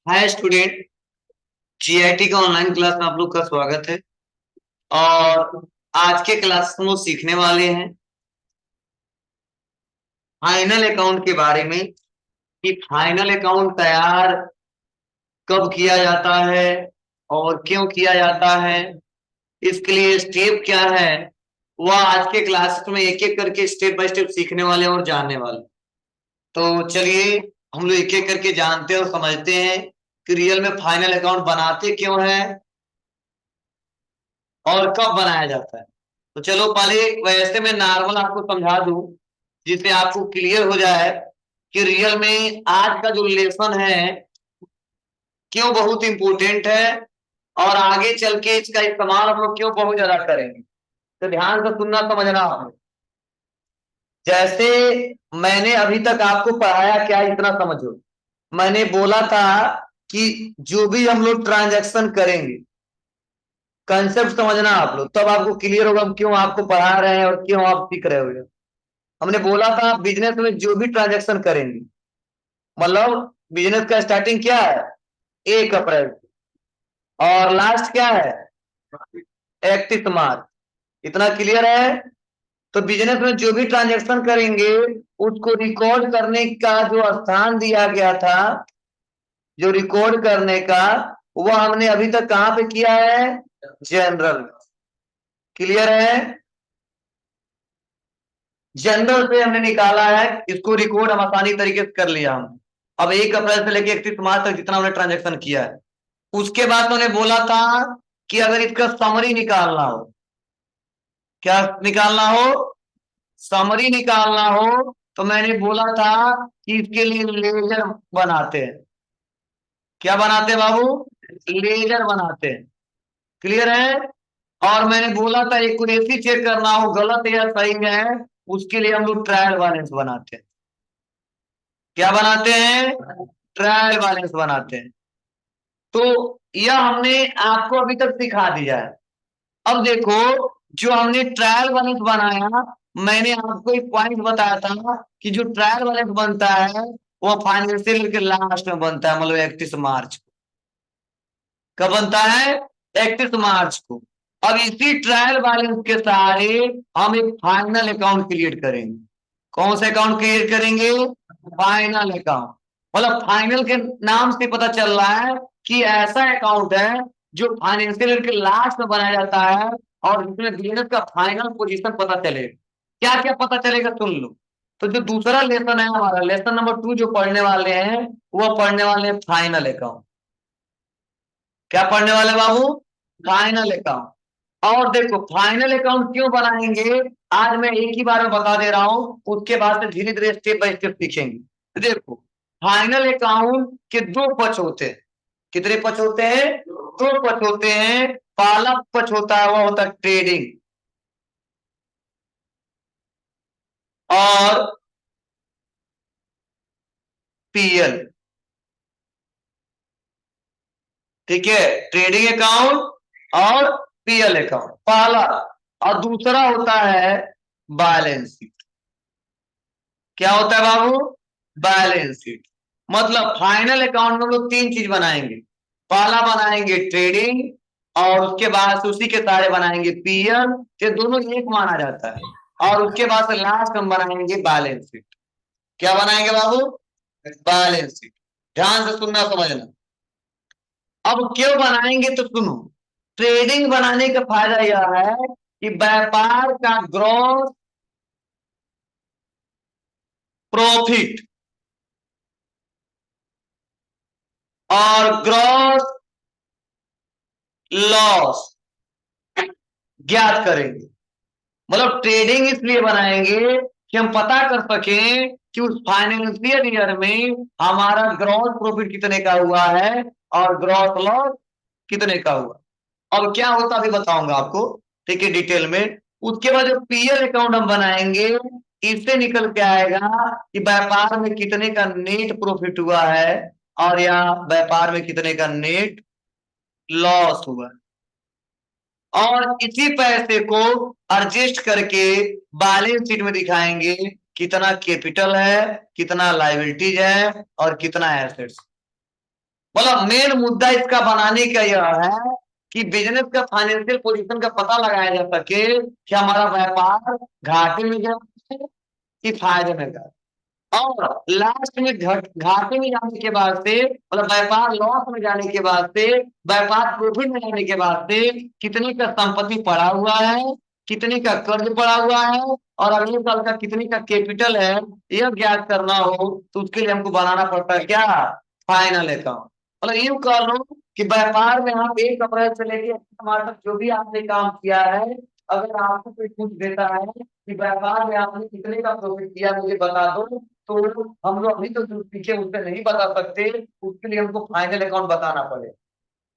Hi student. GIT का online class में आप लोग का स्वागत है। और आज के क्लास में वो सीखने वाले हैं फाइनल अकाउंट के बारे में कि फाइनल अकाउंट तैयार कब किया जाता है और क्यों किया जाता है, इसके लिए स्टेप क्या है। वह आज के क्लास में एक एक करके स्टेप बाय स्टेप सीखने वाले हैं और जानने वाले। तो चलिए हम लोग एक एक करके जानते हैं और समझते हैं कि रियल में फाइनल अकाउंट बनाते क्यों है और कब बनाया जाता है। तो चलो पहले वैसे मैं नॉर्मल आपको समझा दूं जिससे आपको क्लियर हो जाए कि रियल में आज का जो लेसन है क्यों बहुत इंपॉर्टेंट है और आगे चल के इसका इस्तेमाल हम लोग क्यों बहुत ज्यादा करेंगे। तो ध्यान से सुनना समझना आपने। जैसे मैंने अभी तक आपको पढ़ाया क्या इतना समझो। मैंने बोला था कि जो भी हम लोग ट्रांजैक्शन करेंगे कंसेप्ट समझना आप लोग, तब आपको क्लियर होगा क्यों आपको पढ़ा रहे हैं और क्यों आप सीख रहे हो। हमने बोला था बिजनेस में जो भी ट्रांजैक्शन करेंगे, मतलब बिजनेस का स्टार्टिंग क्या है 1 अप्रैल और लास्ट क्या है 31 मार्च। इतना क्लियर है। तो बिजनेस में जो भी ट्रांजैक्शन करेंगे उसको रिकॉर्ड करने का जो स्थान दिया गया था, जो रिकॉर्ड करने का, वह हमने अभी तक कहां पे किया है, जनरल। क्लियर है। जनरल से हमने निकाला है, इसको रिकॉर्ड हम आसानी तरीके से कर लिया हम। अब 1 अप्रैल से लेकर 31 मार्च तक जितना हमने ट्रांजेक्शन किया है, उसके बाद तो उन्हें बोला था कि अगर इसका समरी निकालना हो, क्या निकालना हो, समरी निकालना हो, तो मैंने बोला था कि इसके लिए लेजर बनाते हैं। क्या बनाते हैं बाबू, लेजर बनाते हैं। क्लियर है। और मैंने बोला था एक्यूरेसी चेक करना हो गलत या सही है, उसके लिए हम लोग ट्रायल बैलेंस बनाते हैं। क्या बनाते हैं, ट्रायल बैलेंस बनाते हैं। तो यह हमने आपको अभी तक सिखा दिया है। अब देखो, जो हमने ट्रायल बैलेंस बनाया, मैंने आपको एक पॉइंट बताया था कि जो ट्रायल बैलेंस बनता है वो फाइनेंशियल के लास्ट में बनता है, मतलब 31 मार्च को। कब बनता है, 31 मार्च को। अब इसी ट्रायल बैलेंस के सहारे हम एक फाइनल अकाउंट क्रिएट करेंगे। कौन सा अकाउंट क्रिएट करेंगे, फाइनल अकाउंट। मतलब फाइनल के नाम से पता चल रहा है कि ऐसा अकाउंट है जो फाइनेंशियल ईयर के लास्ट में बनाया जाता है और जिसमें बिजनेस का फाइनल पोजीशन पता चलेगा। क्या क्या पता चलेगा सुन लो। तो जो दूसरा लेसन है हमारा, लेसन नंबर 2 जो पढ़ने वाले हैं, वो पढ़ने वाले हैं फाइनल अकाउंट। क्या पढ़ने वाले बाबू, फाइनल अकाउंट। और देखो फाइनल अकाउंट क्यों बनाएंगे, आज मैं एक ही बार में बता दे रहा हूं, उसके बाद से धीरे धीरे स्टेप बाय स्टेप सीखेंगे। तो देखो फाइनल अकाउंट के दो पक्ष होते हैं। कितने पक्ष होते हैं, दो पक्ष होते हैं। पहला पक्ष होता है वो होता है ट्रेडिंग, और पीएल। ठीक है, ट्रेडिंग अकाउंट और पीएल अकाउंट पहला। और दूसरा होता है बैलेंस शीट। क्या होता है बाबू, बैलेंस शीट। मतलब फाइनल अकाउंट में हम लोग तीन चीज बनाएंगे। पहला बनाएंगे ट्रेडिंग, और उसके बाद से उसी के सारे बनाएंगे पीएल, ये दोनों एक माना जाता है। और उसके बाद से लास्ट हम बनाएंगे बैलेंस शीट। क्या बनाएंगे बाबू, बैलेंस शीट। ध्यान से सुनना समझना। अब क्यों बनाएंगे तो सुनो। ट्रेडिंग बनाने का फायदा यह है कि व्यापार का ग्रॉस प्रॉफिट और ग्रॉस लॉस ज्ञात करेंगे। मतलब ट्रेडिंग इसलिए बनाएंगे कि हम पता कर सकें कि उस फाइनेंशियल ईयर में हमारा ग्रॉस प्रॉफिट कितने का हुआ है और ग्रॉस लॉस कितने का हुआ। अब क्या होता अभी बताऊंगा आपको, ठीक है, डिटेल में। उसके बाद जो पीएल अकाउंट हम बनाएंगे, इससे निकल के आएगा कि व्यापार में कितने का नेट प्रॉफिट हुआ है और या व्यापार में कितने का नेट लॉस हुआ। और इसी पैसे को एडजस्ट करके बैलेंस शीट में दिखाएंगे कितना कैपिटल है, कितना लायबिलिटीज है और कितना एसेट्स। मतलब मेन मुद्दा इसका बनाने का यह है कि बिजनेस का फाइनेंशियल पोजीशन का पता लगाया जा सके कि हमारा व्यापार घाटे में जा रहा है कि फायदे में जा रहा है। और लास्ट में घाटे में जाने के बाद से, मतलब व्यापार लॉस में जाने के बाद से, व्यापार प्रॉफिट में जाने के बाद से कितने का संपत्ति पड़ा हुआ है, कितने का कर्ज पड़ा हुआ है, और अगले साल का कितने का कैपिटल है, यह ज्ञात करना हो तो उसके लिए हमको बनाना पड़ता है क्या, फाइनल अकाउंट। मतलब यूं कह लो कि व्यापार में आप 1 अप्रैल से लेके मार्च तक जो भी आपने काम किया है, अगर आपको कोई पूछ देता है कि व्यापार में आपने कितने का प्रॉफिट किया मुझे बता दो, तो हम लोग अभी तो जो पीछे उससे नहीं बता सकते, उसके लिए हमको फाइनल अकाउंट बताना पड़ेगा।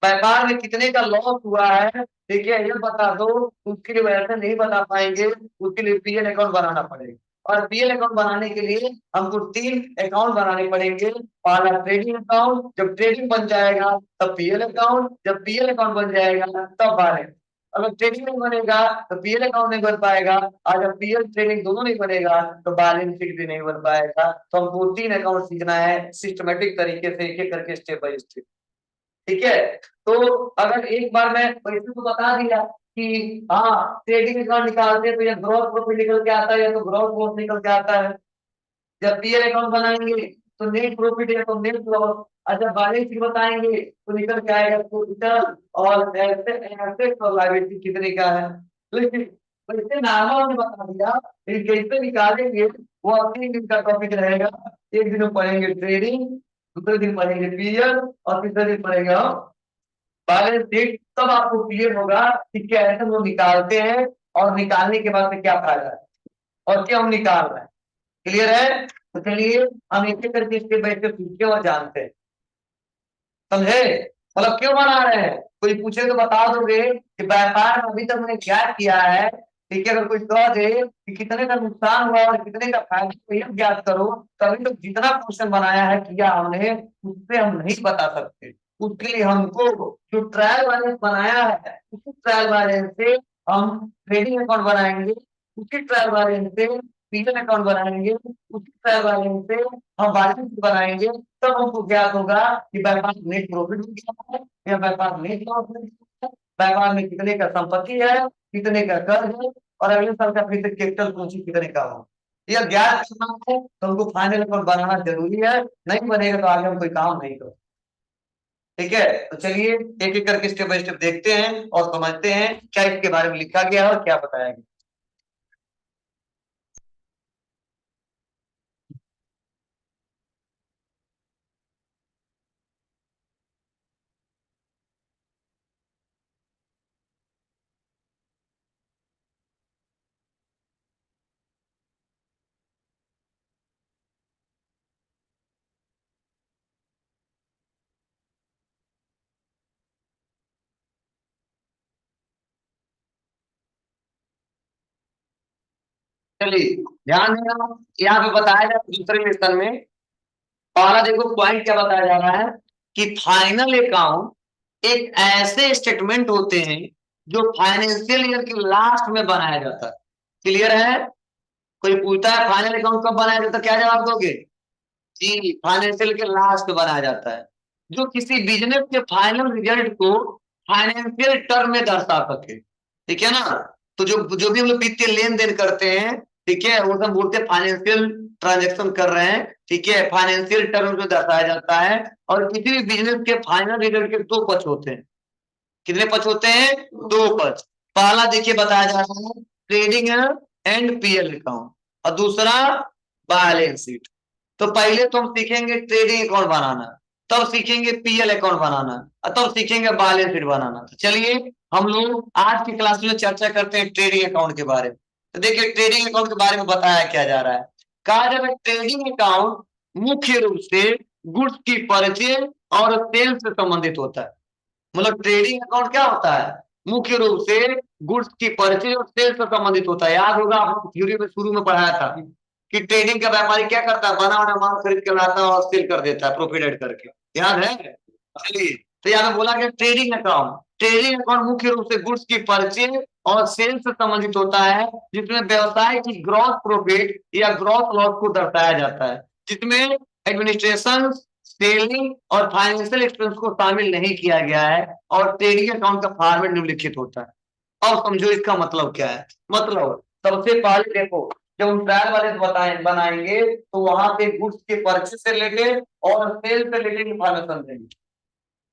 व्यापार में कितने का लॉस हुआ है, ठीक है, ये बता दो, उसके लिए वैसे नहीं बता पाएंगे, उसके लिए पीएल अकाउंट बनाना पड़ेगा। और पीएल अकाउंट बनाने के लिए हमको 3 अकाउंट बनाने पड़ेंगे। पहला ट्रेडिंग अकाउंट, जब ट्रेडिंग बन जाएगा तब पीएल अकाउंट, जब पीएल अकाउंट बन जाएगा तब बारह। अगर ट्रेडिंग नहीं बनेगा तो पीएल अकाउंट नहीं बन पाएगा, और जब पीएल ट्रेडिंग दोनों नहीं बनेगा तो बैलेंस शीट भी नहीं बन पाएगा। तो हमको 3 अकाउंट सीखना है सिस्टमेटिक तरीके से, एक एक करके, स्टेप बाय स्टेप। ठीक है। तो अगर एक बार मैं पैसे को बता दिया कि हाँ ट्रेडिंग अकाउंट निकालते हैं तो ये ग्रॉस प्रॉफिट निकल के आता है या तो ग्रॉस लॉस निकल के आता है, जब पीएल अकाउंट बनाएंगे तो नेट प्रॉफिट या तो नेट लॉस, और जब बैलेंस शीट बताएंगे तो निकल के आएगा कैपिटल और एसेट और लायबिलिटी कितने का है। लेकिन वैसे नॉर्मल ने बता दिया, लेकिन कैसे निकालेंगे वो 3 दिन का टॉपिक रहेगा। एक दिन में पढ़ेंगे ट्रेडिंग, दूसरे दिन पढ़ेंगे पीएल, और तीसरे दिन पढ़ेंगे बैलेंस शीट। तब आपको क्लियर होगा कि कैसे हम लोग निकालते हैं, और निकालने के बाद में क्या फायदा है और क्या हम निकाल रहे हैं। क्लियर है? तो चलिए हम एक एक करके स्टेप बाय स्टेप सीखते हैं और जानते हैं। समझे? मतलब क्यों बना रहे हैं, कोई पूछे तो बता दोगे कि व्यापार में अभी तक मैंने क्या किया है। ठीक है, अगर कोई कह दे कि कितने का नुकसान हुआ और कितने का फायदा, तो ये ज्ञात करो। तभी तो जितना क्वेश्चन बनाया है किया हमने, उससे हम नहीं बता सकते। उसके लिए हमको जो ट्रायल बैलेंस बनाया है, उसी ट्रायल बैलेंस से हम ट्रेडिंग अकाउंट बनाएंगे, उसी ट्रायल बैलेंस से पीएल अकाउंट बनाएंगे, उसी ट्रायल बैलेंस से हम बैलेंस शीट बनाएंगे। तब हमको ज्ञात होगा कि व्यापार में नेट प्रॉफिट में क्या है या व्यापार नेट लॉस में क्या है, व्यापार में कितने का संपत्ति है, कितने का कर्ज है, और अगले साल का फिर से कैपिटल पूंजी कितने का हो। यह ज्ञात करना है तो हमको फाइनल अकाउंट बनाना जरूरी है। नहीं बनेगा तो आगे हम कोई काम नहीं करो। ठीक है, तो चलिए एक एक करके स्टेप बाय स्टेप देखते हैं और समझते हैं क्या इसके बारे में लिखा गया है और क्या बताया गया। चलिए ध्यान देना, यहाँ पे बताया जाए दूसरे लेसन में। पहला देखो पॉइंट क्या बताया जा रहा है कि फाइनल अकाउंट एक ऐसे स्टेटमेंट होते हैं जो फाइनेंशियल ईयर के लास्ट में बनाया जाता है। क्लियर है? कोई पूछता है फाइनल अकाउंट कब बनाया जाता है, क्या जवाब दोगे? जी, फाइनेंशियल के लास्ट में बनाया जाता है, जो किसी बिजनेस के फाइनल रिजल्ट को फाइनेंशियल टर्म में दर्शा सके। ठीक है ना? तो जो जो भी हम लोग वित्तीय लेन देन करते हैं, ठीक है, वो सब बोलते हैं फाइनेंशियल ट्रांजेक्शन कर रहे हैं। ठीक है, फाइनेंशियल टर्म में दर्शाया जाता है। और किसी भी बिजनेस के फाइनल रिजल्ट के 2 पक्ष होते हैं। कितने पक्ष होते हैं? 2 पक्ष। पहला देखिए बताया जा रहा है ट्रेडिंग एंड पीएल अकाउंट, और दूसरा बैलेंस शीट। तो पहले तो हम सीखेंगे ट्रेडिंग अकाउंट बनाना, तब सीखेंगे पीएल अकाउंट बनाना, और तब सीखेंगे बैलेंस शीट बनाना। तो चलिए हम लोग आज की क्लास में चर्चा करते हैं ट्रेडिंग अकाउंट के बारे में। तो देखिए ट्रेडिंग अकाउंट के बारे में बताया क्या जा रहा है। कहा जा रहा है ट्रेडिंग अकाउंट मुख्य रूप से गुड्स की परचेज और सेल से संबंधित होता है। मतलब ट्रेडिंग अकाउंट क्या होता है? मुख्य रूप से गुड्स की परचेज और सेल से संबंधित होता है। याद होगा आप लोग थ्योरी में शुरू में पढ़ाया था कि ट्रेडिंग का व्यापारी क्या करता है, बना बना माल खरीद के लाता है और सेल कर देता है प्रॉफिट ऐड करके। याद है? चलिए, तो यहाँ पे बोला कि ट्रेडिंग अकाउंट मुख्य रूप से गुड्स की परचेज और सेल से संबंधित होता है, जिसमें व्यवसाय की ग्रॉस प्रॉफिट या ग्रॉस लॉस को दर्शाया जाता है, जिसमें एडमिनिस्ट्रेशन, सेलिंग और फाइनेंशियल एक्सपेंस को शामिल नहीं किया गया है और ट्रेडिंग अकाउंट का फॉर्मेट निम्नलिखित होता है। अब समझो इसका मतलब क्या है। मतलब सबसे पहले देखो, जब हम ट्रायल वाले बनाएंगे तो वहां पे गुड्स के परचेज से रिलेटेड और सेल से रिलेटेड इंफॉर्मेशन देंगे,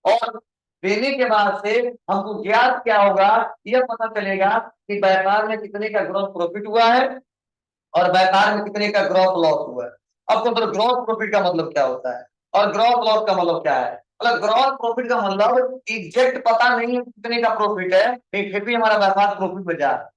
और देने के बाद से हमको ज्ञात क्या होगा, यह पता चलेगा कि व्यापार में कितने का ग्रॉस प्रॉफिट हुआ है और व्यापार में कितने का ग्रॉस लॉस हुआ है। अब तो ग्रॉस प्रॉफिट का मतलब क्या होता है और ग्रॉस लॉस का मतलब क्या है। मतलब ग्रॉस प्रॉफिट का मतलब एग्जैक्ट पता नहीं है कितने का प्रॉफिट है, फिर भी हमारा व्यापार प्रॉफिट में जा रहा है।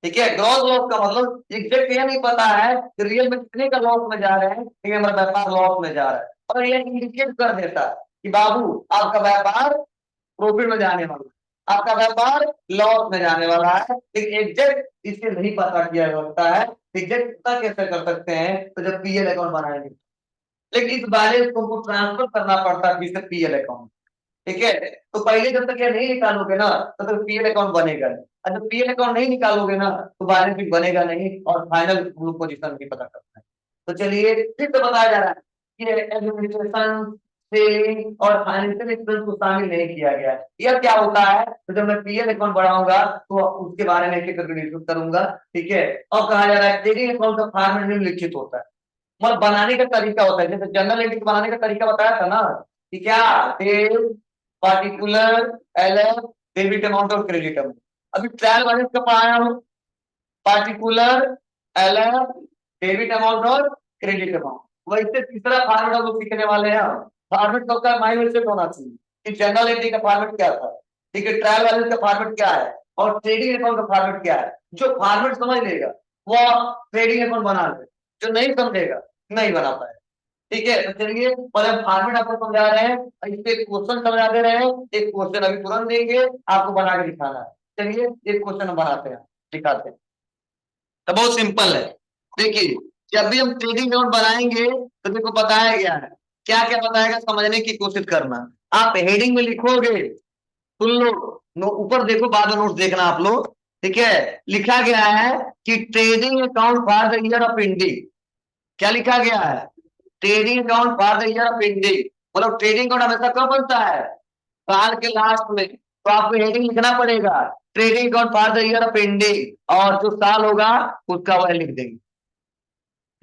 ठीक है, ग्रॉस लॉस का मतलब एग्जैक्ट यह नहीं पता है कि रियल में कितने का लॉस में जा रहे हैं, ठीक है, हमारा व्यापार लॉस में जा रहा है, और यह इंडिकेट कर देता है कि बाबू आपका व्यापार प्रॉफिट में जाने वाला है, आपका व्यापार लॉस में जाने वाला है। लेकिन एग्जैक्ट इसे नहीं पता किया जा सकता है। एग्जैक्ट पता कैसे कर सकते हैं, तो जब पीएल अकाउंट बनाएंगे, लेकिन इस बैलेंस को ट्रांसफर करना पड़ता है फिर से पीएल अकाउंट। ठीक है, तो पहले जब तक ये नहीं निकालोगे ना तो तक पीएल अकाउंट बनेगा नहीं, और जब पीएल अकाउंट नहीं निकालोगे ना तो बैलेंस भी बनेगा नहीं और फाइनल पोजीशन भी पता करना है। तो चलिए फिर से बताया जा रहा है कि एडमिनिस्ट्रेशन, सेलिंग और फाइनेंशियल एक्सपेंस को शामिल नहीं किया गया है। यह क्या होता है, तो जब मैं पीएल अकाउंट बढ़ाऊंगा तो उसके बारे में एक एक करके डिस्कस करूंगा। ठीक है, और कहा जा रहा है ट्रेडिंग अकाउंट का फॉर्मेट निम्नलिखित होता है, मतलब बनाने का तरीका होता है। जैसे जनरल एंट्री बनाने का तरीका बताया था ना कि क्या, पार्टिकुलर, एलएफ, डेबिट अमाउंट और क्रेडिट अमाउंट। अभी ट्रायल बैलेंस का पढ़ाया हूं, पार्टिकुलर, एलएफ, डेबिट अमाउंट और क्रेडिट अमाउंट। वैसे तीसरा फॉर्मेट हम लोग सीखने वाले हैं। फॉर्मेट सबका माइंड सेट होना चाहिए कि जनरल एंट्री का फॉर्मेट क्या था, ठीक है, ट्रायल बैलेंस का फॉर्मेट क्या है और ट्रेडिंग अकाउंट का फॉर्मेट क्या है। जो फॉर्मेट समझ लेगा वो ट्रेडिंग अकाउंट बना ले, जो नहीं समझेगा नहीं बना पाएगा। ठीक है, तो चलिए पहले हम फॉर्मेट आपको समझा रहे हैं, इस पे क्वेश्चन समझा दे रहे हैं। एक क्वेश्चन अभी तुरंत देंगे, आपको बना के दिखाना है। चलिए एक क्वेश्चन हम बनाते हैं, दिखाते हैं। तो बहुत सिंपल है। देखिए, जब भी हम ट्रेडिंग अकाउंट बनाएंगे तो देखो बताया गया है, क्या क्या बताएगा समझने की कोशिश करना। आप हेडिंग में लिखोगे, सुन लो, ऊपर देखो, बाद में नोट देखना आप लोग। ठीक है, लिखा गया है कि trading account for the year of ending. क्या लिखा गया है, trading account for the year of ending. मतलब ट्रेडिंग अकाउंट हमेशा कब बनता है, साल के लास्ट में। तो आपको हेडिंग लिखना पड़ेगा trading account for the year of ending, और जो साल होगा उसका वह लिख देंगे।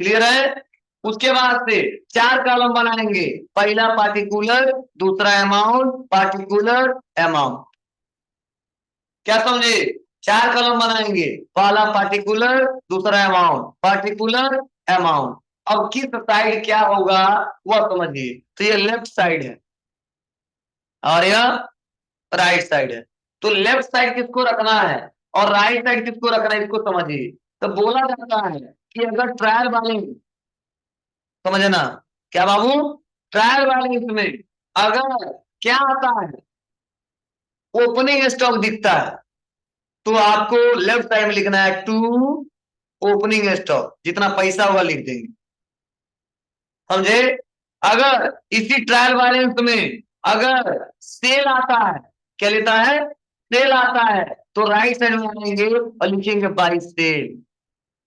क्लियर है। उसके बाद से चार कॉलम बनाएंगे, पहला पार्टिकुलर, दूसरा अमाउंट, पार्टिकुलर, अमाउंट। क्या समझे, चार कॉलम बनाएंगे, पहला पार्टिकुलर, दूसरा अमाउंट, पार्टिकुलर, अमाउंट। अब किस साइड क्या होगा वह समझिए। तो ये लेफ्ट साइड है और यह राइट साइड है। तो लेफ्ट साइड किसको रखना है और राइट साइड किसको रखना है, इसको समझिए। तो बोला जाता है कि अगर ट्रायल बैलेंस, समझे ना, क्या बाबू, ट्रायल बैलेंस में अगर क्या आता है, ओपनिंग स्टॉक दिखता है, तो आपको लेफ्ट साइड में लिखना है टू ओपनिंग स्टॉक, जितना पैसा होगा लिख देंगे। समझे। अगर इसी ट्रायल बैलेंस में अगर सेल आता है, क्या लेता है, सेल आता है, तो राइट साइड में आएंगे और लिखेंगे बाई सेल।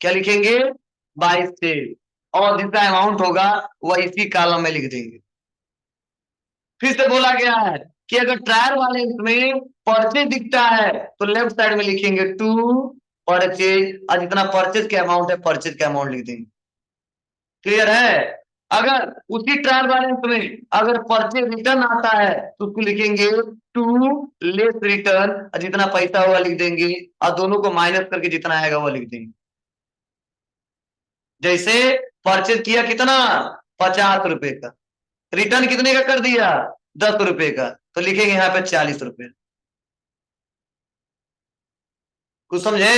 क्या लिखेंगे, बाई सेल। और जितना अमाउंट होगा वह इसी कॉलम में लिख देंगे। फिर से बोला गया है कि अगर ट्रायल बैलेंस में परचेज दिखता है तो लेफ्ट साइड में लिखेंगे टू परचेज, और जितना परचेज के अमाउंट है परचेज के अमाउंट लिख देंगे। क्लियर है। अगर उसी ट्रायल बैलेंस में अगर परचेज रिटर्न आता है तो उसको लिखेंगे टू लेस रिटर्न, और जितना पैसा होगा लिख देंगे, और दोनों को माइनस करके जितना आएगा वो लिख देंगे। जैसे परचेज किया कितना, 50 रुपए का, रिटर्न कितने का कर दिया, 10 रुपए का, तो लिखेंगे यहाँ पे 40 रुपए। कुछ समझे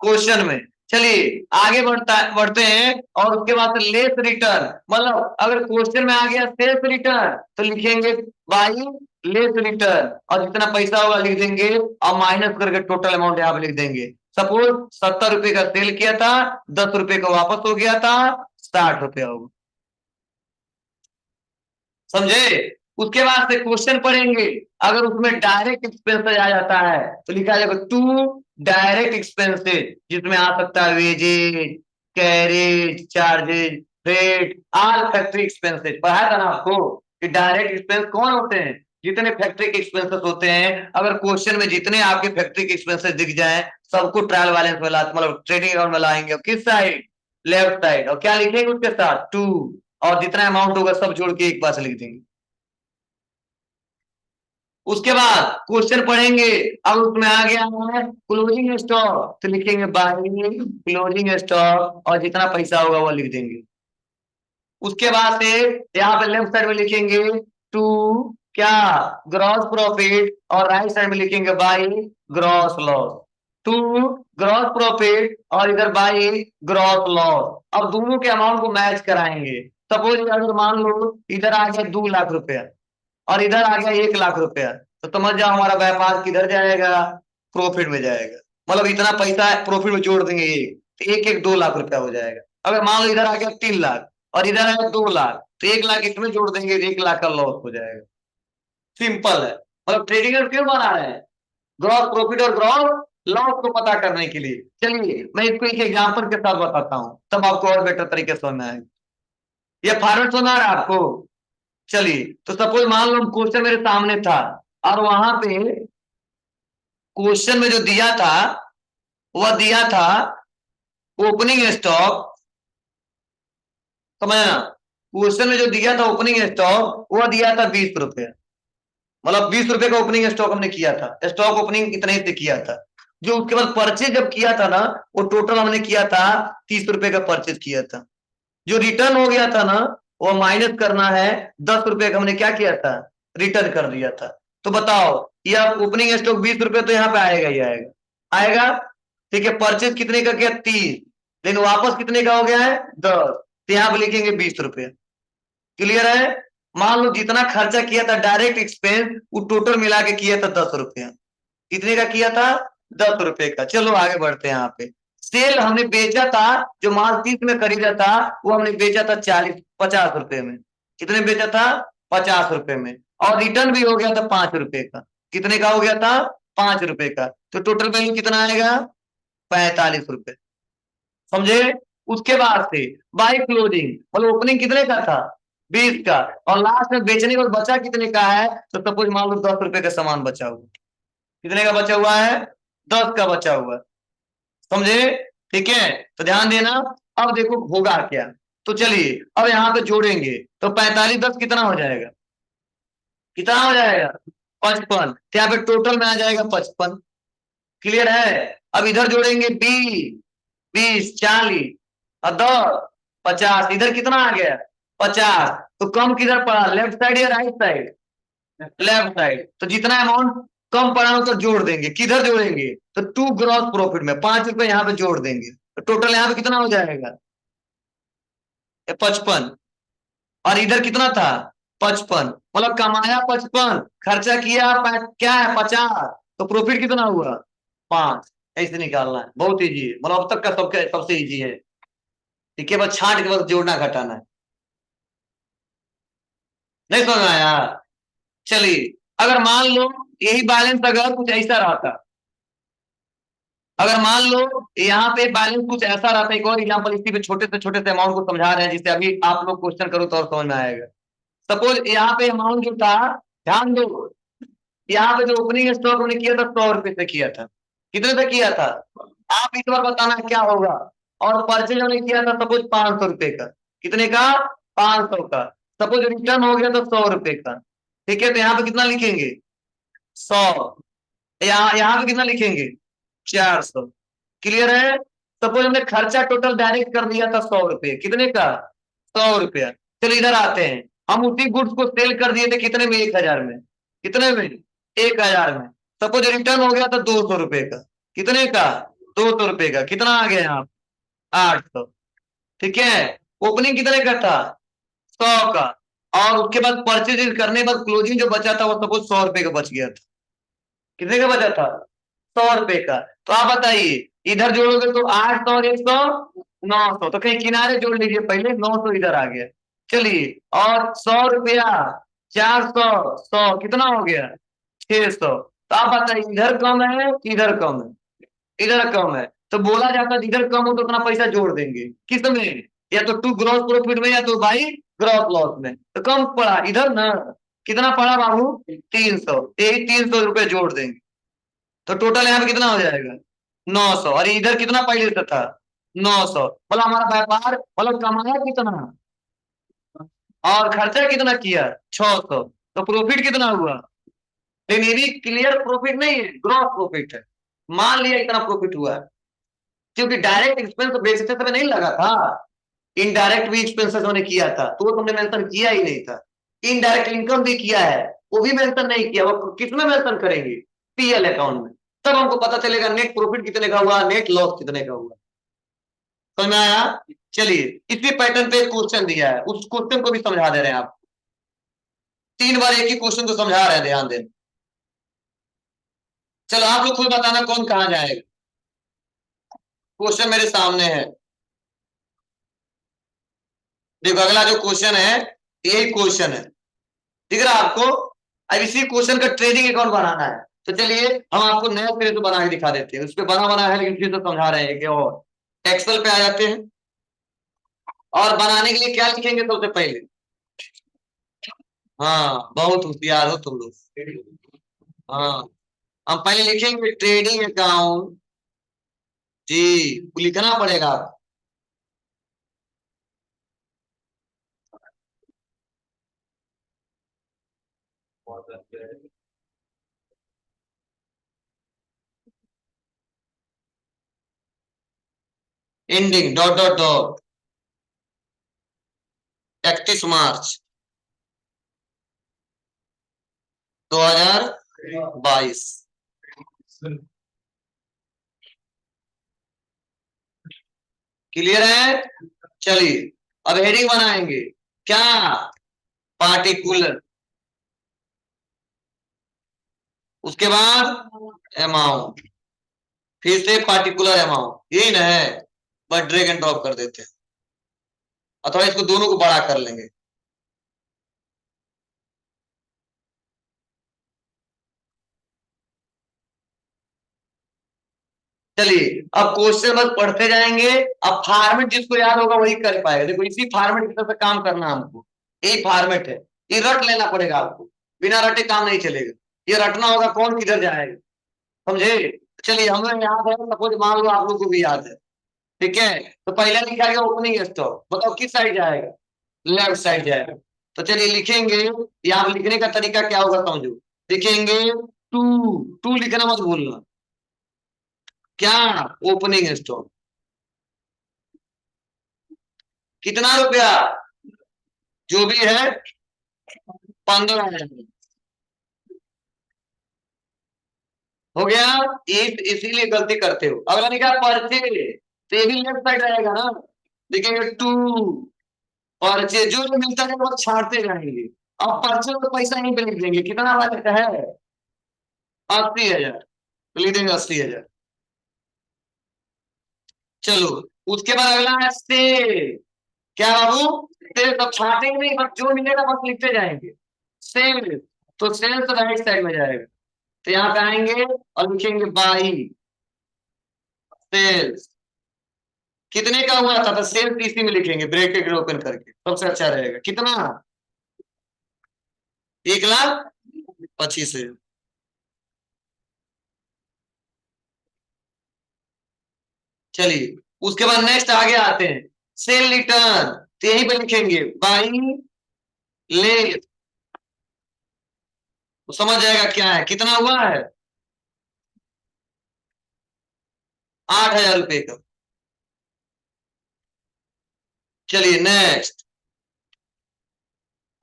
क्वेश्चन में। चलिए आगे बढ़ते हैं, और उसके बाद लेस रिटर्न, मतलब अगर क्वेश्चन में आ गया सेल्स रिटर्न तो लिखेंगे बाई लेस रिटर्न, और जितना पैसा होगा लिख देंगे और माइनस करके टोटल अमाउंट यहाँ पे लिख देंगे। सपोज 70 रुपए का सेल किया था, 10 रुपए का वापस हो गया था, 60 रुपया होगा। समझे। उसके बाद से क्वेश्चन पढ़ेंगे, अगर उसमें डायरेक्ट एक्सपेंसेस आ जाता है तो लिखा जाएगा टू डायरेक्ट एक्सपेंसेस, जिसमें आ सकता है wages, carriage charges, freight, all factory expenses. पढ़ाया था ना आपको कि डायरेक्ट एक्सपेंस कौन होते हैं, जितने फैक्ट्री के एक्सपेंसेस होते हैं। अगर क्वेश्चन में जितने आपके फैक्ट्री के एक्सपेंसेस दिख जाए सबको ट्रायल बैलेंस में मतलब ट्रेडिंग अकाउंट में लाएंगे। किस साइड, लेफ्ट साइड। और क्या लिखेंगे उसके साथ, टू, और जितना अमाउंट होगा सब जोड़ के एक पास लिख देंगे। उसके बाद क्वेश्चन पढ़ेंगे, अब उसमें आ गया है क्लोजिंग स्टॉक, तो लिखेंगे बाई क्लोजिंग स्टॉक और जितना पैसा होगा वो लिख देंगे। उसके बाद से यहाँ पे लेफ्ट साइड में लिखेंगे टू क्या, ग्रॉस प्रॉफिट, और राइट साइड में लिखेंगे by gross loss. To gross profit और इधर बाई ग्रॉस लॉस। अब दोनों के अमाउंट को मैच कराएंगे। सपोज अगर मान लो इधर आ गया 2 लाख रुपया और इधर आ गया 1 लाख रुपया, तो समझ जाओ हमारा व्यापार किधर जाएगा, प्रॉफिट में जाएगा। मतलब इतना पैसा प्रॉफिट में जोड़ देंगे ये, तो एक एक 2 लाख रुपया हो जाएगा। अगर मान लो इधर आ गया 3 लाख और इधर आया 2 लाख, तो 1 लाख इसमें जोड़ देंगे, 1 लाख का लॉस हो जाएगा। सिंपल है। मतलब ट्रेडिंग क्यों बना रहे हैं, ग्रॉस प्रॉफिट और ग्रॉस लॉस को पता करने के लिए। चलिए मैं इसको एक एग्जाम्पल के साथ बताता हूँ, तब आपको और बेटर तरीके से समझ में आएगा। ये फॉर्मेट समझ आ रहा है आपको। चलिए तो सपोज मान लो क्वेश्चन मेरे सामने था और वहां पे क्वेश्चन में जो दिया था वह दिया था ओपनिंग स्टॉक, समझना। क्वेश्चन में जो दिया था ओपनिंग स्टॉक वह दिया था 20 रुपया। मतलब 20 रुपए का ओपनिंग स्टॉक हमने किया था, स्टॉक ओपनिंग इतने से किया था। जो उसके बाद परचेज जब किया था ना, वो टोटल हमने किया था 30 रुपए का परचेज किया था। जो रिटर्न हो गया था ना, वो माइनस करना है 10 रुपए का, हमने क्या किया था, रिटर्न कर दिया था। तो बताओ ये ओपनिंग स्टॉक 20 रुपए तो यहाँ पे आएगा ही आएगा, आएगा। ठीक है, परचेज कितने का किया, 30, लेकिन वापस कितने का हो गया है, 10, तो यहाँ पे लिखेंगे 20 रुपए। क्लियर है। मान लो जितना खर्चा किया था डायरेक्ट एक्सपेंस, वो टोटल मिला के किया था 10 रुपया। कितने का किया था, 10 रुपए का। चलो आगे बढ़ते हैं। यहाँ पे सेल हमने बेचा था, जो माल 30 में खरीदा था वो हमने बेचा था 50 रुपए में। कितने बेचा था, 50 रुपए में। और रिटर्न भी हो गया था 5 रुपए का। कितने का हो गया था, 5 रुपए का। तो टोटल वैल्यू कितना आएगा, 45 रुपए। समझे। उसके बाद से बाई क्लोजिंग, मतलब ओपनिंग कितने का था, 20 का, और लास्ट में बेचने को बचा कितने का है, तो सपोज मान लो 10 रुपए का सामान बचा हुआ। कितने का बचा हुआ है, 10 का बचा हुआ। समझे। ठीक है, तो ध्यान देना। अब देखो होगा क्या, तो चलिए अब यहाँ पे जोड़ेंगे, तो 45 10 कितना हो जाएगा, कितना हो जाएगा, 55। तो यहाँ पे टोटल में आ जाएगा 55। क्लियर है। अब इधर जोड़ेंगे 20, 20 40 और 10 50, इधर कितना आ गया, 50। तो कम किधर पड़ा, लेफ्ट साइड या राइट साइड, लेफ्ट साइड। तो जितना अमाउंट कम पड़ा हो तो जोड़ देंगे, किधर जोड़ेंगे, तो टू ग्रॉस प्रॉफिट में 5 रुपए यहाँ पे जोड़ देंगे। तो टोटल यहाँ पे कितना हो जाएगा, 55। और इधर कितना था, 55। मतलब कमाया 55, खर्चा किया क्या है 50, तो प्रॉफिट कितना हुआ, 5। ऐसे निकालना है, बहुत इजी है। मतलब अब तक का सबके सबसे इजी है। ठीक है, बस छांट के बस जोड़ना घटाना है। नहीं समझ में आया। चलिए अगर मान लो यही बैलेंस अगर कुछ ऐसा रहता, अगर मान लो यहाँ पे बैलेंस कुछ ऐसा रहता, एक और एग्जांपल इसी पे छोटे से अमाउंट को समझा रहे हैं, जिससे अभी आप लोग क्वेश्चन करो तो और समझ में आएगा। सपोज यहाँ पे अमाउंट जो था, ध्यान दो, यहाँ पे जो ओपनिंग स्टॉक हमने किया था 100 रुपए से किया था। कितने से किया था, आप इस बार बताना क्या होगा। और परचेज हमने किया था सपोज 500 रुपए का। कितने का, 500 का। सपोज रिटर्न हो गया था 100 रुपए का। ठीक है, तो यहाँ पे कितना लिखेंगे, 100। यहाँ पे कितना लिखेंगे, 400। क्लियर है। सपोज हमने खर्चा टोटल डायरेक्ट कर दिया था 100 रुपए, कितने का, 100 रुपया। चलो इधर आते हैं, हम उसी गुड्स को सेल कर दिए थे कितने में, 1000 में। कितने में, 1000 में। सपोज रिटर्न हो गया था 200 रुपए का। कितने का, 200 रुपए का। कितना आ गया यहाँ, 800। ठीक है, ओपनिंग कितने का था, 100 का। और उसके बाद परचेज करने के बाद क्लोजिंग जो बचा था वो सपोज 100 रुपए का बच गया था। कितने का बचा था, 100 रुपए का। तो आप बताइए इधर जोड़ोगे तो 800 और 100, 900। तो कहीं किनारे जोड़ लीजिए पहले, 900 इधर आ गया। चलिए, और 100 रुपया, 400, 100 कितना हो गया, 600। तो आप बताइए इधर कम है कि इधर कम है, इधर कम है। तो बोला जाता है इधर कम हो तो उतना पैसा जोड़ देंगे, किस में, या तो टू ग्रॉस प्रॉफिट में या तो बाई ग्रॉस लॉस में। तो कम पड़ा इधर ना, कितना पड़ा बाबू 300, यही 300 रुपये जोड़ देंगे तो टोटल यहाँ पे कितना हो जाएगा 900। और इधर कितना पहले से था 900। बोला हमारा व्यापार मतलब कमाया कितना और खर्चा कितना किया 600, तो प्रॉफिट कितना हुआ। लेकिन ये भी क्लियर प्रॉफिट नहीं है, ग्रॉस प्रॉफिट है। मान लिया इतना प्रॉफिट हुआ है, क्योंकि डायरेक्ट एक्सपेंस तो बेचते समय नहीं लगा था, इनडायरेक्ट भी एक्सपेंसेस मैंने किया था तो वो तुमने मेंशन किया ही नहीं था। इनडायरेक्ट इनकम भी किया है, वो भी मेंशन नहीं किया। वो किसमें मेंशन करेंगे पीएल अकाउंट में, तब हमको पता चलेगा नेट प्रॉफिट कितने का हुआ, नेट लॉस कितने का हुआ। समझ में आया। चलिए इसी पैटर्न पे क्वेश्चन दिया है, उस क्वेश्चन को भी समझा दे रहे हैं आप। 3 बार एक ही क्वेश्चन को समझा रहे हैं, ध्यान दें। चलो आप लोग खुद बताना कौन कहां जाएगा। क्वेश्चन मेरे सामने है, देखो अगला जो क्वेश्चन है यही क्वेश्चन है, दिख रहा है आपको। अब इसी क्वेश्चन का ट्रेडिंग अकाउंट बनाना है, तो चलिए हम आपको नया सिरे से बना के दिखा देते हैं। उस पर बना बना है लेकिन फिर तो समझा रहे हैं कि और एक्सेल पे आ जाते हैं। और बनाने के लिए क्या लिखेंगे सबसे पहले, हाँ बहुत होशियार हो तुम लोग। हाँ हम पहले लिखेंगे ट्रेडिंग अकाउंट, जी लिखना पड़ेगा। एंडिंग डॉट डॉट डॉट 31 मार्च 2022। क्लियर है। चलिए अब हेडिंग बनाएंगे, क्या पार्टिकुलर, उसके बाद अमाउंट, फिर से पार्टिकुलर अमाउंट, यही ना है, बस ड्रैग एंड ड्रॉप कर देते हैं अथवा इसको दोनों को बड़ा कर लेंगे। चलिए अब क्वेश्चन बस पढ़ते जाएंगे। अब फॉर्मेट जिसको याद होगा वही कर पाएगा। देखो इसी फॉर्मेट की तरफ से काम करना है हमको, यही फॉर्मेट है, ये रट लेना पड़ेगा आपको, बिना रटे काम नहीं चलेगा। ये रटना होगा कौन किधर जाएगा, समझे। चलिए हमें याद है, सपोज मान लो आप लोग को भी याद है, ठीक है। तो पहले लिखा गया ओपनिंग स्टॉक, बताओ किस साइड जाएगा, लेफ्ट साइड जाएगा। तो चलिए लिखेंगे, यहाँ लिखने का तरीका क्या होगा समझो। लिखेंगे टू, टू लिखना मत भूलना, क्या ओपनिंग स्टॉक कितना रुपया, जो भी है 15,000 हो गया। इसीलिए गलती करते हो। अगला लिखा परचेज, तो ये भी लेफ्ट साइड रहेगा ना, लिखेंगे टू परचेज, जो जो मिलता है वो छांटते जाएंगे। अब परचेज में पैसा नहीं लिख देंगे, कितना वाला है 80,000, तो लिख देंगे 80,000। चलो उसके बाद अगला है सेल, क्या बाबू सेल, तब छाटेंगे नहीं, बस जो मिलेगा बस लिखते जाएंगे सेल। तो सेल तो राइट साइड में जाएगा, तो यहाँ पे आएंगे और लिखेंगे बाई सेल्स, कितने का हुआ था, तो सेल्स इसी में लिखेंगे ब्रैकेट ओपन करके, सबसे अच्छा रहेगा। कितना 1,25,000। चलिए उसके बाद नेक्स्ट आगे आते हैं, सेल रिटर्न, तो यहीं पे लिखेंगे बाई ले, तो समझ जाएगा क्या है, कितना हुआ है 8,000 रुपए का। चलिए नेक्स्ट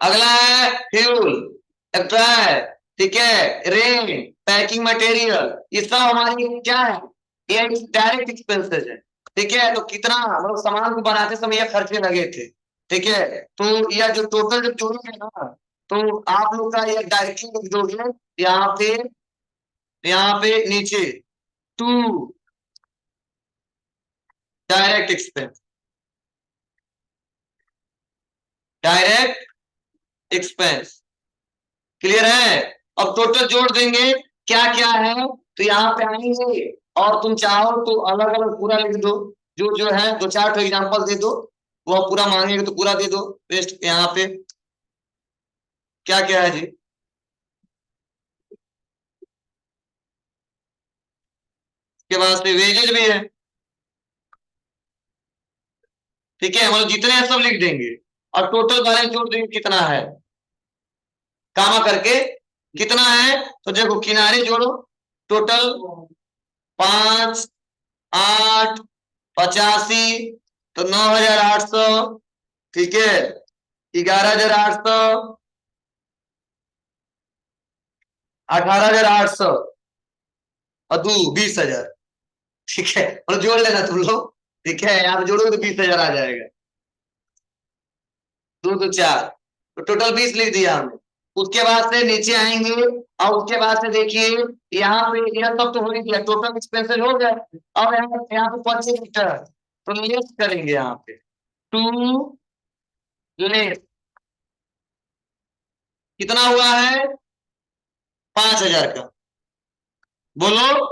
अगला है फ्यूल, अप्लाई, ठीक है, रेंट, पैकिंग मटेरियल, ये सब हमारी क्या है, ये डायरेक्ट एक्सपेंसेस है। ठीक है, तो कितना मतलब सामान को बनाते समय ये खर्चे लगे थे, ठीक है। तो यह जो टोटल जब जोड़ोगे ना, तो आप लोग का ये डायरेक्टली जोड़िए, यहाँ पे नीचे to direct expense, direct expense, clear है। अब टोटल जोड़ देंगे क्या क्या है, तो यहाँ पे आएंगे और तुम चाहो तो अलग अलग पूरा लिख दो, जो जो है दो चार तो एग्जांपल दे दो। वो आप पूरा मांगेंगे तो पूरा दे दो। रेस्ट यहाँ पे क्या क्या है जी? के बाद से वेजेज भी है। ठीक है, मतलब जितने हैं सब लिख देंगे और टोटल बैलेंस जोड़ देंगे कितना है, कामा करके कितना है। तो देखो किनारे जोड़ो, टोटल 5, 8, 85, तो 9,800। ठीक है, 11,800, 18,800 और 20,000। ठीक है, और जोड़ लेना तुम लोग। ठीक है, यहाँ पे जोड़ोगे तो 20,000 आ जाएगा। 2 तो 4, तो टोटल 20 लिख दिया हमने। उसके बाद से नीचे आएंगे और उसके बाद से देखिए यहाँ पे यह सब तो हो ही गया, टोटल एक्सपेंसेस हो गया। अब यहाँ पे परचेज रिटर्न तो लेस करेंगे यहाँ पे, टू लेस कितना हुआ है 5,000 का, बोलो।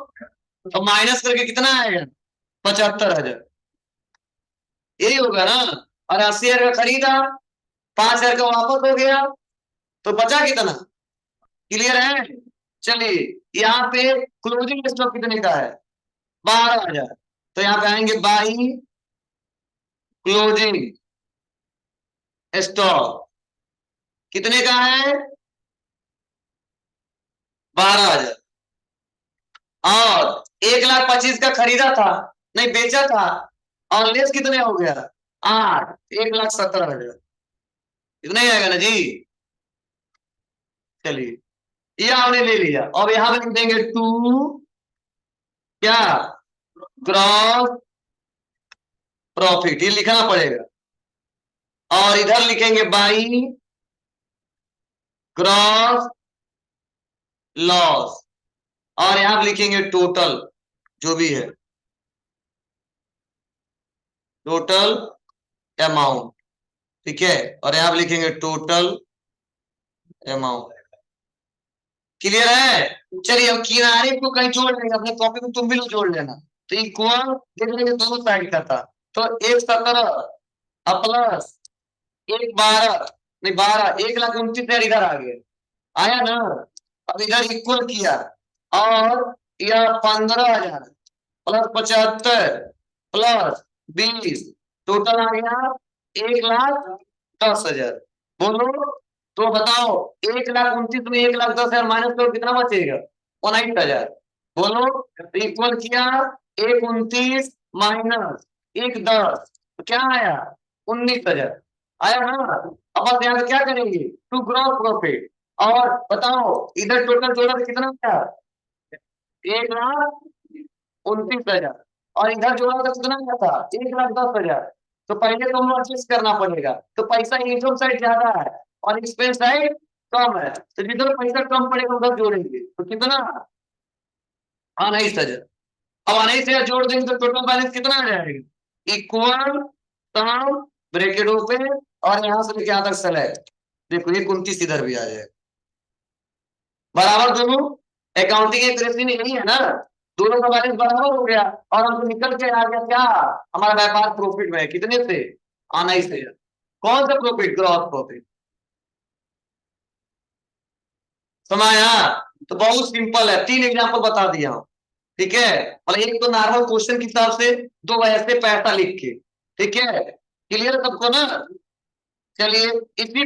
तो माइनस करके कितना आएगा 75,000, यही होगा ना। और 80,000 का खरीदा, 5,000 का वापस हो गया, तो बचा कितना, क्लियर है। चलिए यहाँ पे क्लोजिंग स्टॉक कितने का है 12,000, तो यहाँ पे आएंगे बाई क्लोजिंग स्टॉक कितने का है 12,000, और 1,25,000 का खरीदा था, नहीं बेचा था, और लेस कितने हो गया 8, 1,17,000, इतना ही आएगा ना जी। चलिए ये आपने ले लिया, अब यहां पे लिख देंगे टू क्या ग्रॉस प्रॉफिट, ये लिखना पड़ेगा, और इधर लिखेंगे बाई ग्रॉस लॉस, और यहां पे लिखेंगे टोटल जो भी है, टोटल अमाउंट। ठीक है, और यहां पे लिखेंगे टोटल अमाउंट। क्लियर है। चलिए अब किनारे को कहीं जोड़ लेंगे, अपने कॉपी में तुम भी लोग जोड़ लेना। तो इक्वल देख लेंगे दोनों साइड का था, तो 1,17 प्लस 1,12, नहीं 12, 1,29,000 इधर आ गए, आया ना। अब इधर इक्वल किया, और यह 15,000 प्लस 75 प्लस 20, टोटल आ गया 1,10,000। बोलो, तो बताओ 1,29,000 में 1,10,000 माइनस करो कितना बचेगा 19,000। बोलो, इक्वल किया 1,29 माइनस 1,10, तो क्या आया 19,000, आया ना। अब आप यहाँ से क्या करेंगे टू ग्रॉस प्रॉफिट, और बताओ इधर टोटल जोड़ा तो कितना आया 1,29,000, और इधर जोड़ा तो कितना आया था 1,10,000। तो पहले तो हमें एडजस्ट करना पड़ेगा, तो पैसा इनकम साइड ज्यादा है और एक्सपेंस साइड कम है, तो जितना पैसा कम पड़ेगा उधर जोड़ेंगे, तो कितना 19,000। अब 19,000 जोड़ देंगे तो टोटल बैलेंस कितना आ जाएगा इक्वल सम ब्रैकेट ओपन, और यहां से लेके यहां तक सेलेक्ट, देखो 1,29 इधर भी आ जाएगा, बराबर दोनों। अकाउंटिंग एक्यूरेसी में यही है ना, दोनों का बैलेंस बराबर हो गया, और हमको निकल के आ गया क्या, हमारा व्यापार प्रॉफिट में है कितने से 19,000। कौन सा प्रॉफिट ग्रॉस प्रॉफिट, समाया। तो बहुत सिंपल है, 3 एग्जांपल बता दिया हूं। ठीक है, मतलब एक तो नॉर्मल क्वेश्चन के हिसाब से, दो ऐसे पैसा लिख के। ठीक है, क्लियर सबको ना। चलिए इसी